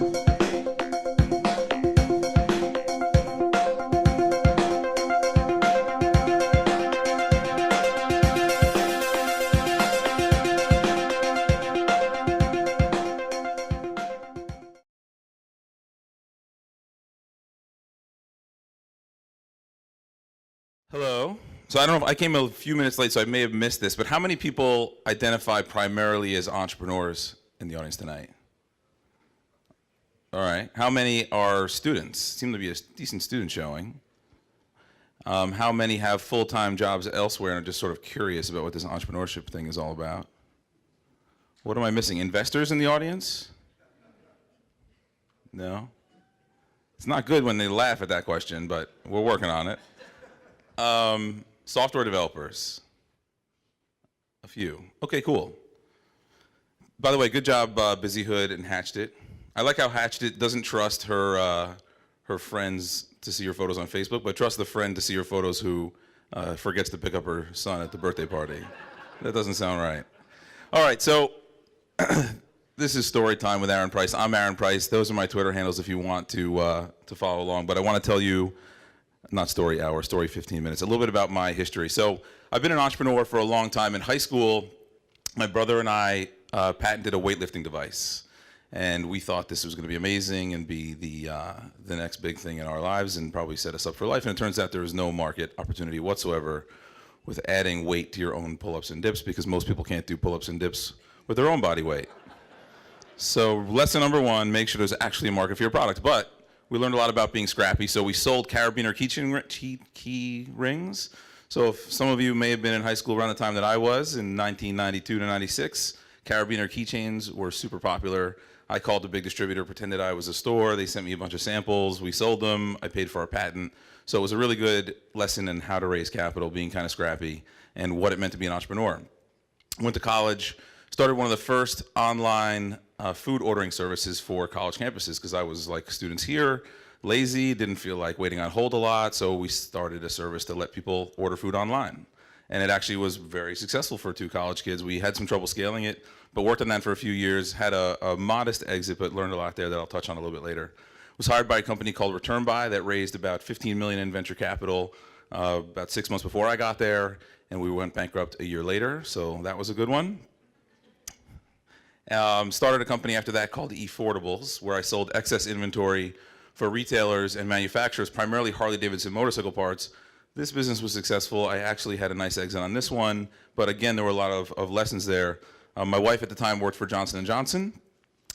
Hello. So I don't know if I came a few minutes late, so I may have missed this, but how many people identify primarily as entrepreneurs in the audience tonight? All right. How many are students? Seem to be a decent student showing. How many have full-time jobs elsewhere and are just sort of curious about what this entrepreneurship thing is all about? What am I missing? Investors in the audience? No? It's not good when they laugh at that question, but we're working on it. Software developers. A few. Okay, cool. By the way, good job, Busy Hood and Hatched It. I like how Hatched It doesn't trust her friends to see your photos on Facebook, but trusts the friend to see your photos who forgets to pick up her son at the birthday party. That doesn't sound right. All right, so this is story time with Aaron Price. I'm Aaron Price. Those are my Twitter handles if you want to follow along. But I want to tell you, not story hour, story 15 minutes, a little bit about my history. So I've been an entrepreneur for a long time. In high school, my brother and I patented a weightlifting device. And we thought this was going to be amazing and be the next big thing in our lives and probably set us up for life. And it turns out there was no market opportunity whatsoever with adding weight to your own pull-ups and dips because most people can't do pull-ups and dips with their own body weight. So lesson number one, make sure there's actually a market for your product. But we learned a lot about being scrappy, so we sold carabiner key rings. So if some of you may have been in high school around the time that I was, in 1992 to 96, carabiner keychains were super popular. I called a big distributor, pretended I was a store. They sent me a bunch of samples. We sold them. I paid for our patent. So it was a really good lesson in how to raise capital, being kind of scrappy, and what it meant to be an entrepreneur. Went to college, started one of the first online food ordering services for college campuses because I was like students here, lazy, didn't feel like waiting on hold a lot, so we started a service to let people order food online. And it actually was very successful for two college kids. We had some trouble scaling it, but worked on that for a few years, had a modest exit, but learned a lot there that I'll touch on a little bit later. Was hired by a company called Return Buy that raised about 15 million in venture capital about 6 months before I got there, and we went bankrupt a year later, so that was a good one. Started a company after that called eFordables, where I sold excess inventory for retailers and manufacturers, primarily Harley-Davidson motorcycle parts. This business was successful. I actually had a nice exit on this one, but again, there were a lot of lessons there. My wife at the time worked for Johnson & Johnson.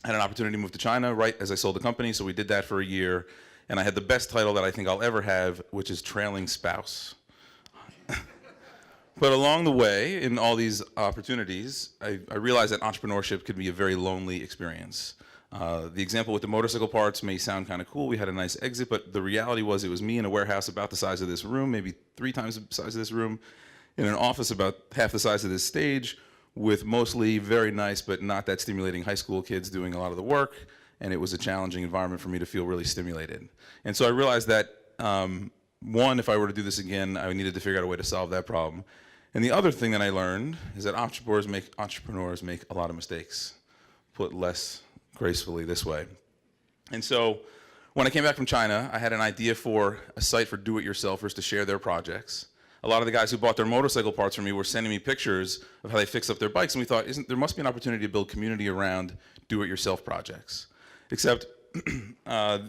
Had an opportunity to move to China right as I sold the company, so we did that for a year. And I had the best title that I think I'll ever have, which is trailing spouse. But along the way, in all these opportunities, I realized that entrepreneurship could be a very lonely experience. The example with the motorcycle parts may sound kind of cool. We had a nice exit, but the reality was it was me in a warehouse about the size of this room, maybe 3 times the size of this room, in an office about half the size of this stage, with mostly very nice but not that stimulating high school kids doing a lot of the work, and it was a challenging environment for me to feel really stimulated. And so I realized that, one, if I were to do this again, I needed to figure out a way to solve that problem. And the other thing that I learned is that entrepreneurs make a lot of mistakes, put less gracefully this way. And so when I came back from China, I had an idea for a site for do-it-yourselfers to share their projects. A lot of the guys who bought their motorcycle parts from me were sending me pictures of how they fixed up their bikes, and we thought, there must be an opportunity to build community around do-it-yourself projects. Except, oh,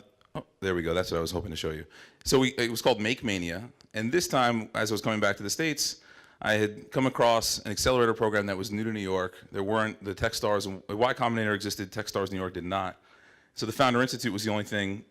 there we go, that's what I was hoping to show you. So it was called Make Mania, and this time, as I was coming back to the States, I had come across an accelerator program that was new to New York. There weren't the Techstars, and Y Combinator existed, Techstars New York did not. So the Founder Institute was the only thing,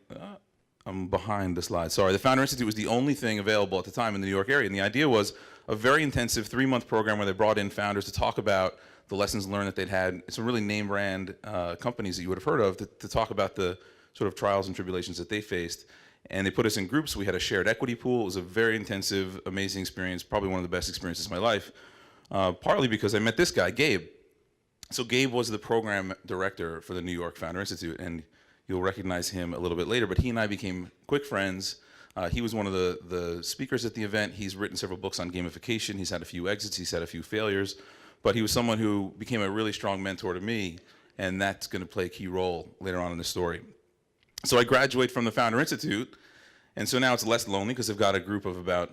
I'm behind the slide, sorry. The Founder Institute was the only thing available at the time in the New York area, and the idea was a very intensive 3-month program where they brought in founders to talk about the lessons learned that they'd had, some really name brand companies that you would have heard of, to talk about the sort of trials and tribulations that they faced. And they put us in groups. We had a shared equity pool. It was a very intensive, amazing experience, probably one of the best experiences of my life, partly because I met this guy, Gabe. So Gabe was the program director for the New York Founder Institute, and you'll recognize him a little bit later, but he and I became quick friends. He was one of the speakers at the event. He's written several books on gamification. He's had a few exits. He's had a few failures, but he was someone who became a really strong mentor to me, and that's going to play a key role later on in the story. So I graduate from the Founder Institute, and so now it's less lonely because I've got a group of about,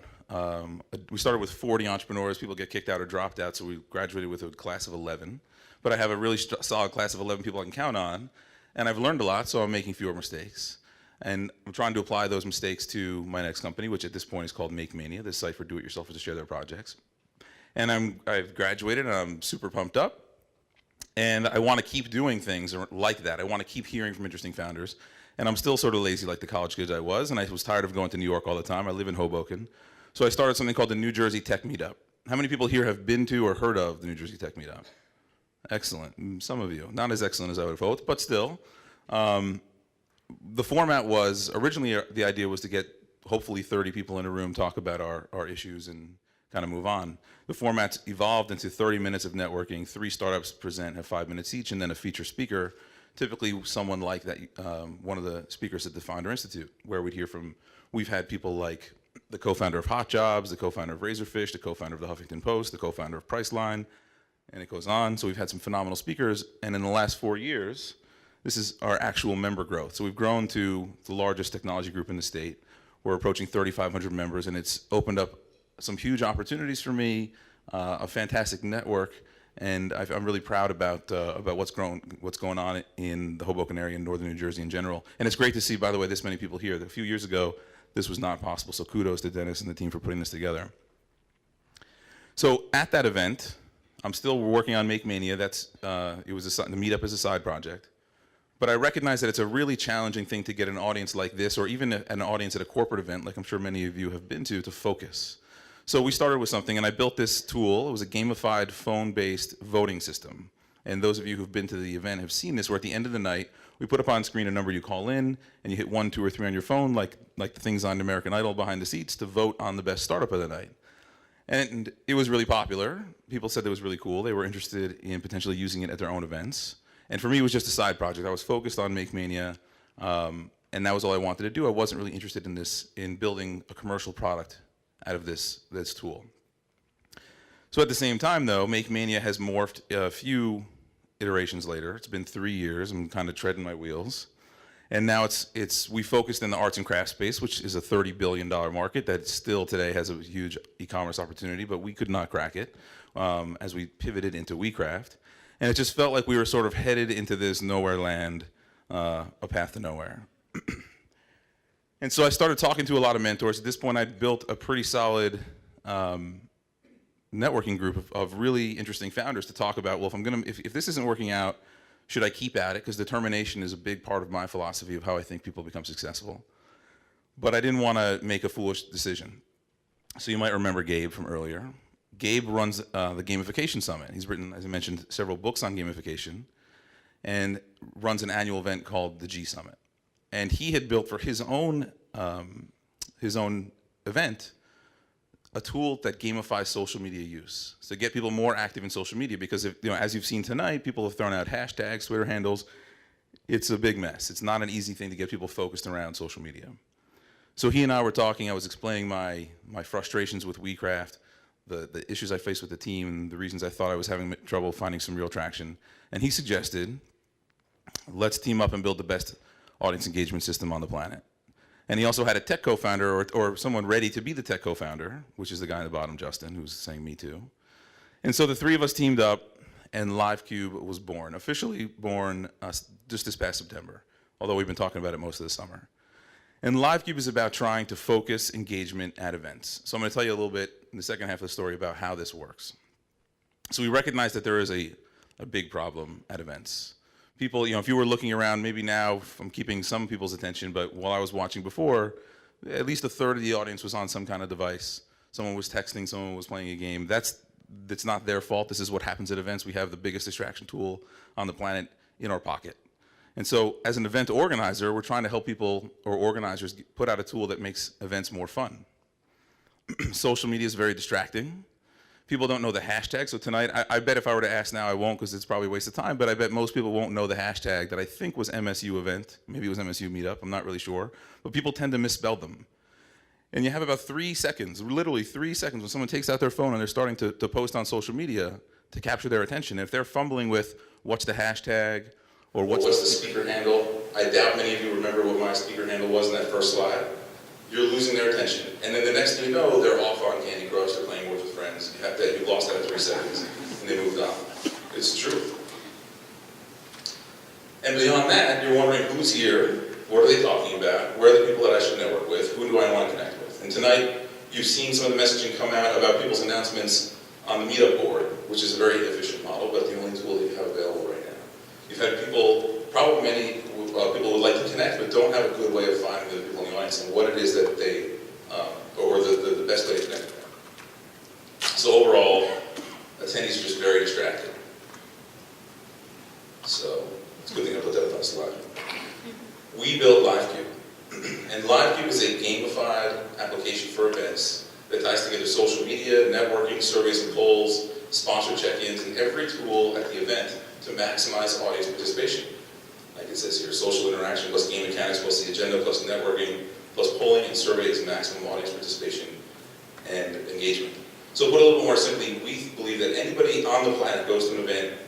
we started with 40 entrepreneurs. People get kicked out or dropped out, so we graduated with a class of 11. But I have a really solid class of 11 people I can count on, and I've learned a lot, so I'm making fewer mistakes. And I'm trying to apply those mistakes to my next company, which at this point is called Make Mania, this site for do-it-yourselfers to share their projects. And I've graduated, and I'm super pumped up. And I want to keep doing things like that. I want to keep hearing from interesting founders. And I'm still sort of lazy like the college kids I was, and I was tired of going to New York all the time. I live in Hoboken. So I started something called the New Jersey Tech Meetup. How many people here have been to or heard of the New Jersey Tech Meetup? Excellent. Some of you. Not as excellent as I would have hoped, but still. The format was, originally the idea was to get hopefully 30 people in a room, talk about our issues, and kind of move on. The format's evolved into 30 minutes of networking, 3 startups present, have 5 minutes each, and then a feature speaker, typically someone like that, one of the speakers at the Founder Institute, where we'd hear from, we've had people like the co-founder of Hot Jobs, the co-founder of Razorfish, the co-founder of the Huffington Post, the co-founder of Priceline, and it goes on. So we've had some phenomenal speakers, and in the last 4 years, this is our actual member growth. So we've grown to the largest technology group in the state. We're approaching 3,500 members, and it's opened up some huge opportunities for me, a fantastic network, and I'm really proud about what's going on in the Hoboken area and northern New Jersey in general. And it's great to see, by the way, this many people here. A few years ago, this was not possible, so kudos to Dennis and the team for putting this together. So at that event, I'm still working on Make Mania. The Meetup is a side project. But I recognize that it's a really challenging thing to get an audience like this, or even an audience at a corporate event, like I'm sure many of you have been to focus. So we started with something, and I built this tool. It was a gamified phone-based voting system. And those of you who've been to the event have seen this, where at the end of the night, we put up on screen a number you call in, and you hit 1, 2, or 3 on your phone, like the things on American Idol behind the seats, to vote on the best startup of the night. And it was really popular. People said it was really cool. They were interested in potentially using it at their own events. And for me, it was just a side project. I was focused on Make Mania, and that was all I wanted to do. I wasn't really interested in building a commercial product out of this tool. So at the same time, though, Make Mania has morphed a few iterations later. It's been 3 years. I'm kind of treading my wheels. And now we focused in the arts and crafts space, which is a $30 billion market that still today has a huge e-commerce opportunity, but we could not crack it as we pivoted into WeCraft. And it just felt like we were sort of headed into this nowhere land, a path to nowhere. And so I started talking to a lot of mentors. At this point, I'd built a pretty solid networking group of really interesting founders to talk about, well, if this isn't working out, should I keep at it? Because determination is a big part of my philosophy of how I think people become successful. But I didn't want to make a foolish decision. So you might remember Gabe from earlier. Gabe runs the Gamification Summit. He's written, as I mentioned, several books on gamification and runs an annual event called the G Summit. And he had built for his own event a tool that gamifies social media use. So get people more active in social media, because as you've seen tonight, people have thrown out hashtags, Twitter handles. It's a big mess. It's not an easy thing to get people focused around social media. So he and I were talking. I was explaining my frustrations with WeCraft, the issues I faced with the team, and the reasons I thought I was having trouble finding some real traction. And he suggested, let's team up and build the best audience engagement system on the planet. And he also had a tech co-founder or someone ready to be the tech co-founder, which is the guy at the bottom, Justin, who's saying me too. And so the 3 of us teamed up, and livecube was born, officially born just this past September, although we've been talking about it most of the summer. And livecube is about trying to focus engagement at events. So I'm going to tell you a little bit in the second half of the story about how this works. So we recognize that there is a big problem at events. People, if you were looking around, maybe now I'm keeping some people's attention, but while I was watching before, at least a third of the audience was on some kind of device. Someone was texting, someone was playing a game. That's not their fault. This is what happens at events. We have the biggest distraction tool on the planet in our pocket. And so as an event organizer, we're trying to help people or organizers put out a tool that makes events more fun. Social media is very distracting. People don't know the hashtag. So tonight, I bet if I were to ask now, I won't, because it's probably a waste of time, but I bet most people won't know the hashtag that I think was MSU event. Maybe it was MSU Meetup. I'm not really sure. But people tend to misspell them. And you have about 3 seconds, literally 3 seconds, when someone takes out their phone and they're starting to post on social media to capture their attention. And if they're fumbling with what's the hashtag or what's the speaker handle, I doubt many of you remember what my speaker handle was in that first slide. You're losing their attention. And then the next thing you know, they're off on Candy Crush, they're playing Words with Friends. You've lost that in 3 seconds, and they moved on. It's true. And beyond that, you're wondering who's here, what are they talking about, where are the people that I should network with, who do I want to connect with? And tonight, you've seen some of the messaging come out about people's announcements on the Meetup board, which is a very efficient model, but the only tool that you have available right now. You've had people, probably many people would like to connect, but don't have a good way of finding the people in the audience and what it is that they, or the best way to connect with them. So overall, attendees are just very distracted. So it's a good thing I put that up on the slide. We built livecube, and livecube is a gamified application for events that ties together social media, networking, surveys and polls, sponsor check-ins, and every tool at the event to maximize audience participation. Like it says here, social interaction plus game mechanics plus the agenda plus networking plus polling and surveys, maximum audience participation and engagement. So put a little bit more simply, we believe that anybody on the planet goes to an event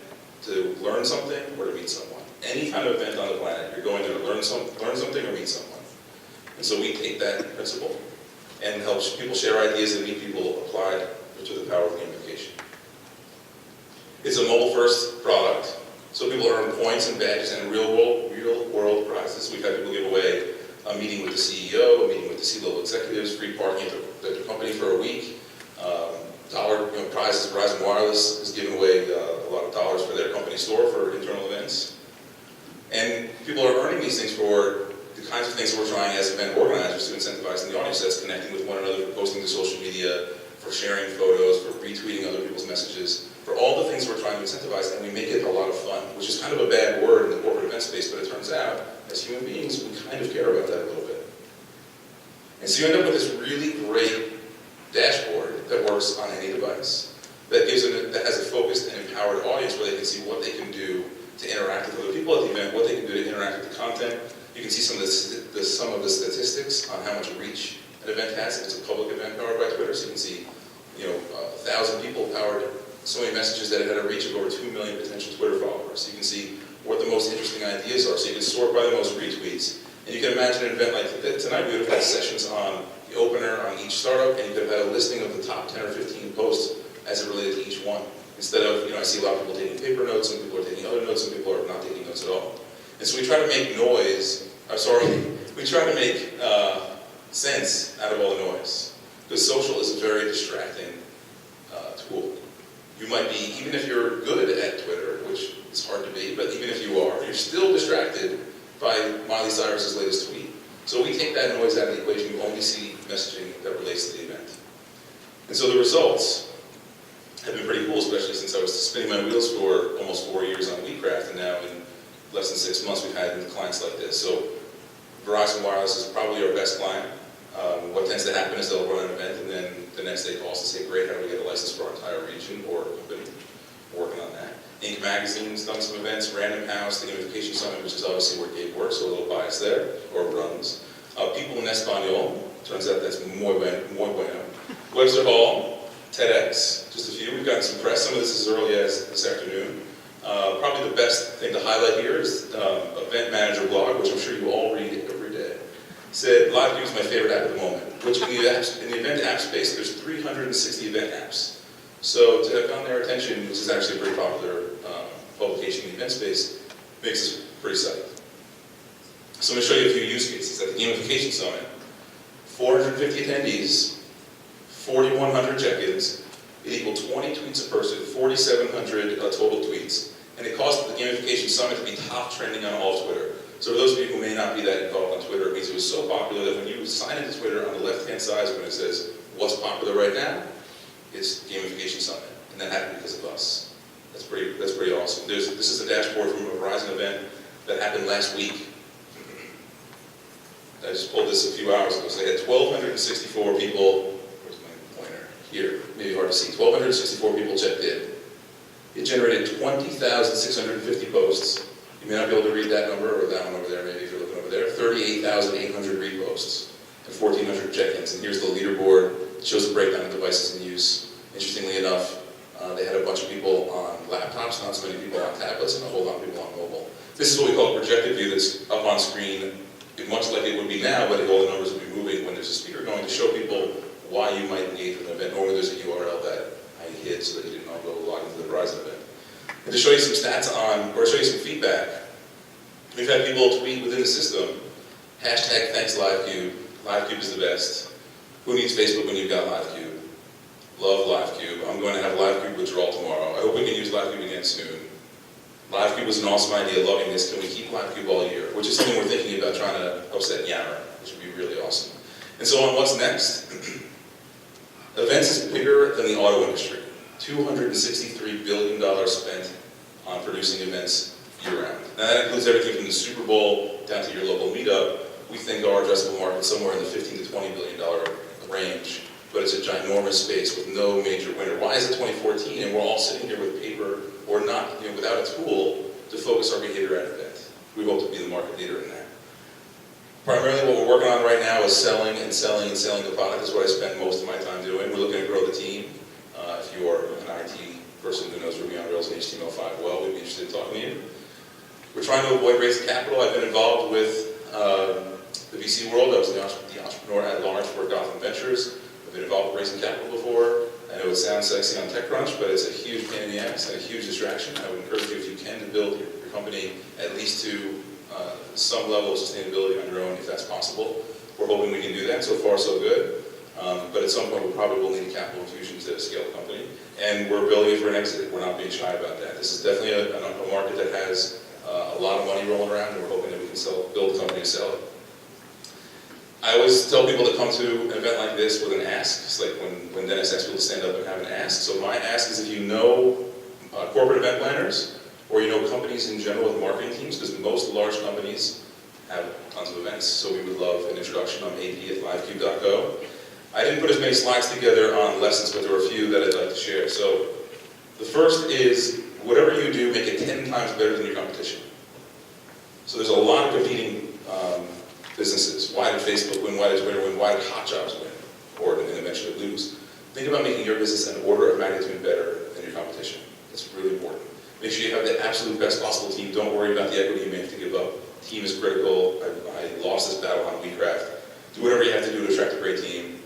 to learn something or to meet someone. Any kind of event on the planet, you're going there to learn something or meet someone. And so we take that principle and help people share ideas and meet people applied to the power of gamification. It's a mobile-first product, so people earn points and badges and real-world prizes. We've had people give away a meeting with the CEO, a meeting with the C-level executives, free parking at the company for a week, dollar prizes. Verizon Wireless is giving away a lot of dollars for their company store for internal events. And people are earning these things for the kinds of things that we're trying as event organizers to incentivize in the audience. That's connecting with one another, for posting to social media, for sharing photos, for retweeting other people's messages, for all the things we're trying to incentivize, and we make it a lot of fun, which is kind of a bad word in the corporate event space, but it turns out, as human beings, we kind of care about that a little bit. And so you end up with this really great dashboard that works on any device, that has a focused and empowered audience where they can see what they can do to interact with other people at the event, what they can do to interact with the content. You can see some of the statistics on how much reach an event has. If it's a public event powered by Twitter, so you can see, 1,000 people powered so many messages that it had a reach of over 2 million potential Twitter followers. So you can see what the most interesting ideas are. So you can sort by the most retweets. And you can imagine an event like tonight, we would have had sessions on the opener on each startup, and you could have had a listing of the top 10 or 15 posts as it related to each one. Instead of, I see a lot of people taking paper notes, and people are taking other notes, and people are not taking notes at all. And so we try to make we try to make sense out of all the noise. Because social is a very distracting tool. You might be, even if you're good at Twitter, which is hard to be, but even if you are, you're still distracted by Miley Cyrus's latest tweet. So we take that noise out of the equation. You only see messaging that relates to the event. And so the results have been pretty cool, especially since I was spinning my wheels for almost 4 years on WeCraft, and now in less than 6 months we've had clients like this. So Verizon Wireless is probably our best client. What tends to happen is they'll run an event, and then the next day calls to say, great, how do we get a license for our entire region or company? We're working on that. Inc. Magazine's done some events, Random House, the Gamification Summit, which is obviously where Gabe works, so a little bias there, or runs. People in Espanol, turns out that's muy bueno. Webster Hall, TEDx, just a few. We've gotten some press. Some of this is as early as this afternoon. Probably the best thing to highlight here is Event Manager blog, which I'm sure you all read every day. Said, livecube is my favorite app at the moment, which in the event app space, there's 360 event apps. So to have gotten their attention, which is actually a pretty popular publication in the event space, makes us pretty psyched. So I'm going to show you a few use cases. At the Gamification Summit, 450 attendees, 4,100 check-ins, it equaled 20 tweets a person, 4,700 total tweets, and it caused the Gamification Summit to be top trending on all of Twitter. So for those of you who may not be that involved on Twitter, it means it was so popular that when you sign into Twitter, on the left-hand side when it says, what's popular right now, it's Gamification Summit. And that happened because of us. That's pretty awesome. This is a dashboard from a Verizon event that happened last week. I just pulled this a few hours ago. So they had 1,264 people, where's my pointer? Here, maybe hard to see. 1,264 people checked in. It generated 20,650 posts. You may not be able to read that number, or that one over there, maybe if you're looking over there. 38,800 reposts and 1,400 check-ins. And here's the leaderboard. It shows the breakdown of devices in use. Interestingly enough, they had a bunch of people on laptops, not so many people on tablets, and a whole lot of people on mobile. This is what we call a projected view that's up on screen, much like it would be now, but all the numbers would be moving when there's a speaker going to show people why you might engage with an event. Normally there's a URL that I hid so that you didn't all go log into the Verizon event. And to show you some stats on, or show you some feedback, we've had people tweet within the system, hashtag thanks livecube, livecube is the best. Who needs Facebook when you've got livecube? Love livecube. I'm going to have livecube withdrawal tomorrow. I hope we can use livecube again soon. LiveCube was an awesome idea, loving this. Can we keep LiveCube all year? Which is something we're thinking about trying to upset Yammer, which would be really awesome. And so on what's next, events is bigger than the auto industry. $263 billion spent on producing events year-round. Now that includes everything from the Super Bowl down to your local meetup. We think our addressable market is somewhere in the $15 to $20 billion range, but it's a ginormous space with no major winner. Why is it 2014 and we're all sitting here with paper or not, without a tool to focus our behavior at an event? We hope to be the market leader in that. Primarily what we're working on right now is selling and selling and selling the product. That's what I spend most of my time doing. We're looking to grow the team. If you are an IT person who knows Ruby on Rails and HTML5 well, we'd be interested in talking to you. We're trying to avoid raising capital. I've been involved with the VC world. I was the entrepreneur at large for Gotham Ventures. I've been involved with raising capital before. I know it sounds sexy on TechCrunch, but it's a huge pain in the ass and a huge distraction. I would encourage you, if you can, to build your company at least to some level of sustainability on your own, if that's possible. We're hoping we can do that. So far, so good. But at some point, we probably will need a capital infusion to scale the company. And we're building it for an exit. We're not being shy about that. This is definitely a market that has a lot of money rolling around, and we're hoping that we can build a company to sell it. I always tell people to come to an event like this with an ask. It's like when Dennis asks people to stand up and have an ask. So my ask is, if you know corporate event planners, or you know companies in general with marketing teams, because most large companies have tons of events, so we would love an introduction on ap@livecube.co. I didn't put as many slides together on lessons, but there were a few that I'd like to share. So the first is, whatever you do, make it 10 times better than your competition. So there's a lot of competing businesses. Why did Facebook win? Why did Twitter win? Why did Hot Jobs win? Or and eventually lose? Think about making your business an order of magnitude better than your competition. That's really important. Make sure you have the absolute best possible team. Don't worry about the equity you may have to give up. Team is critical. I lost this battle on WeCraft. Do whatever you have to do to attract a great team.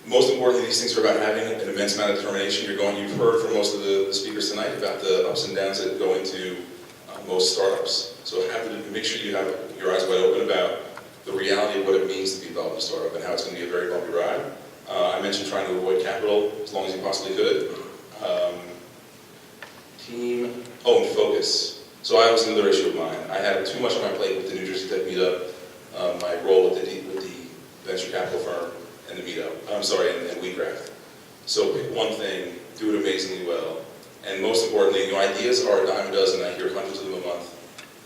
Most importantly, these things are about having an immense amount of determination. You've heard from most of the speakers tonight about the ups and downs that go into most startups. So make sure you have your eyes wide open about the reality of what it means to be involved in a startup and how it's going to be a very bumpy ride. I mentioned trying to avoid capital as long as you possibly could. Team, and focus. So I was another issue of mine. I had too much on my plate with the New Jersey Tech Meetup, my role with the venture capital firm, and the Meetup. And WeCraft. So pick one thing, do it amazingly well. And most importantly, ideas are a dime a dozen. I hear hundreds of them a month.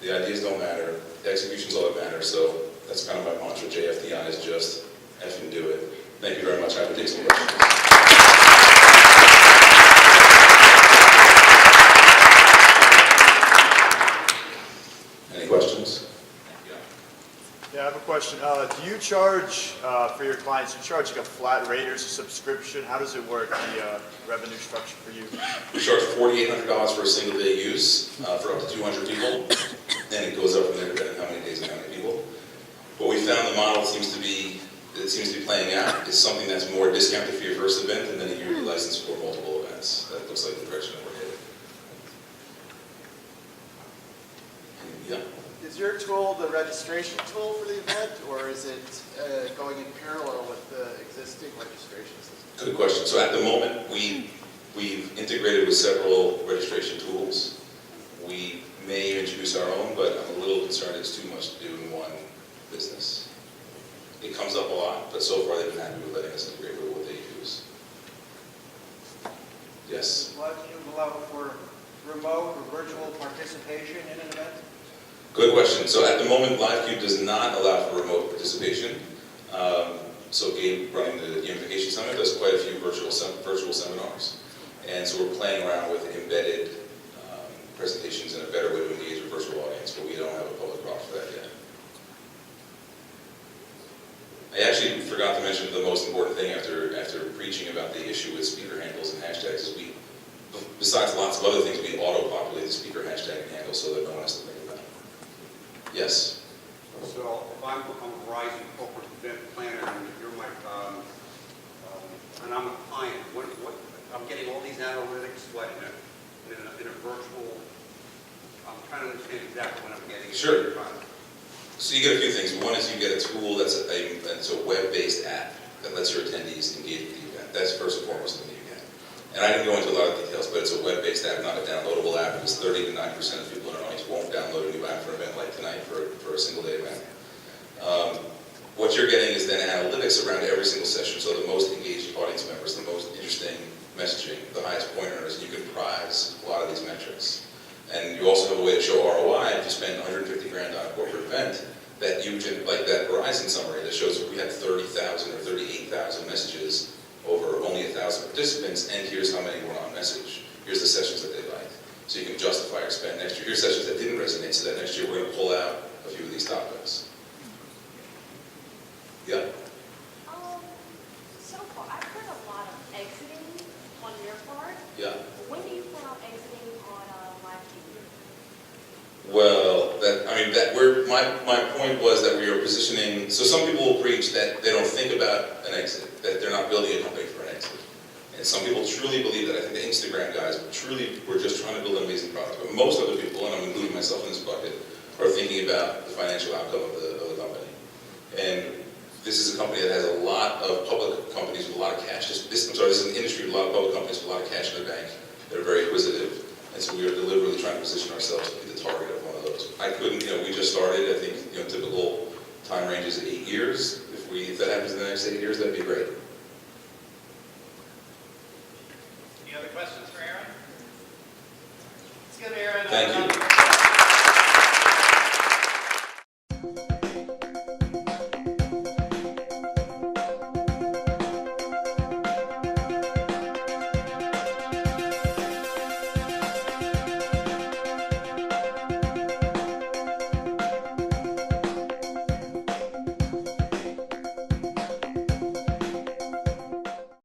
The ideas don't matter. The execution's all that matters. So that's kind of my mantra. JFDI is just effing do it. Thank you very much. I will take some questions. Any questions? Yeah, I have a question. Do you charge for your clients? Do you charge like a flat rate or a subscription? How does it work? The revenue structure for you? We charge $4,800 for a single day use for up to 200 people, and it goes up from there depending on how many days and how many people. What we found the model seems to be playing out is something that's more discounted for your first event and then a yearly license for multiple events. That looks like the direction that we're headed. Yeah. Is your tool the registration tool for the event, or is it going in parallel with the existing registration system? Good question. So at the moment, we've integrated with several registration tools. We may introduce our own, but I'm a little concerned it's too much to do in one business. It comes up a lot, but so far they've been happy with letting us integrate with what they use. Yes? Does LiveCube allow for remote or virtual participation in an event? Good question. So at the moment, LiveCube does not allow for remote participation. So Gabe, running the Gamification Summit, does quite a few virtual seminars. And so we're playing around with embedded presentations and a better way to engage a virtual audience, but we don't have a public product for that yet. I actually forgot to mention the most important thing after preaching about the issue with speaker handles and hashtags is we besides lots of other things, we auto-populate the speaker hashtag and handle so that no one has to think about it. Yes? So if I'm a Verizon corporate event planner and you're my, and I'm a client, what, I'm getting all these analytics, what, in a virtual, I'm trying to understand exactly what I'm getting. Sure. So you get a few things. One is you get a tool that's a web-based app that lets your attendees engage with the event. That's first and foremost the thing you get. And I didn't go into a lot of details, but it's a web-based app, not a downloadable app, because 30 to 90% of people in our audience won't download a new app for an event like tonight for a single day event. What you're getting is then analytics around every single session, so the most engaged audience members, the most interesting messaging, the highest point earners, and you can prize a lot of these metrics. And you also have a way to show ROI if you spend 150 grand on a corporate event, that you can, like that Verizon summary that shows we had 30,000 or 38,000 messages over only 1,000 participants, and here's how many were on message. Here's the sessions that they liked. So you can justify your spend next year. Here's sessions that didn't resonate, so that next year we're going to pull out a few of these topics. Yeah? So far, I've heard a lot of exiting on your part. Yeah. When do you plan on exiting on livecube? Well, my point was that we are positioning, so some people will preach that they don't think about an exit, that they're not building a company for an exit. And some people truly believe that. I think the Instagram guys truly were just trying to build an amazing product. But most other people, and I'm including myself in this bucket, are thinking about the financial outcome of the company. And this is a company that has a lot of public companies with a lot of cash. This is an industry with a lot of public companies with a lot of cash in the bank that are very acquisitive. And so we are deliberately trying to position ourselves to be the target of one of those. I couldn't, we just started. I think, typical time range is 8 years. If that happens in the next 8 years, that'd be great.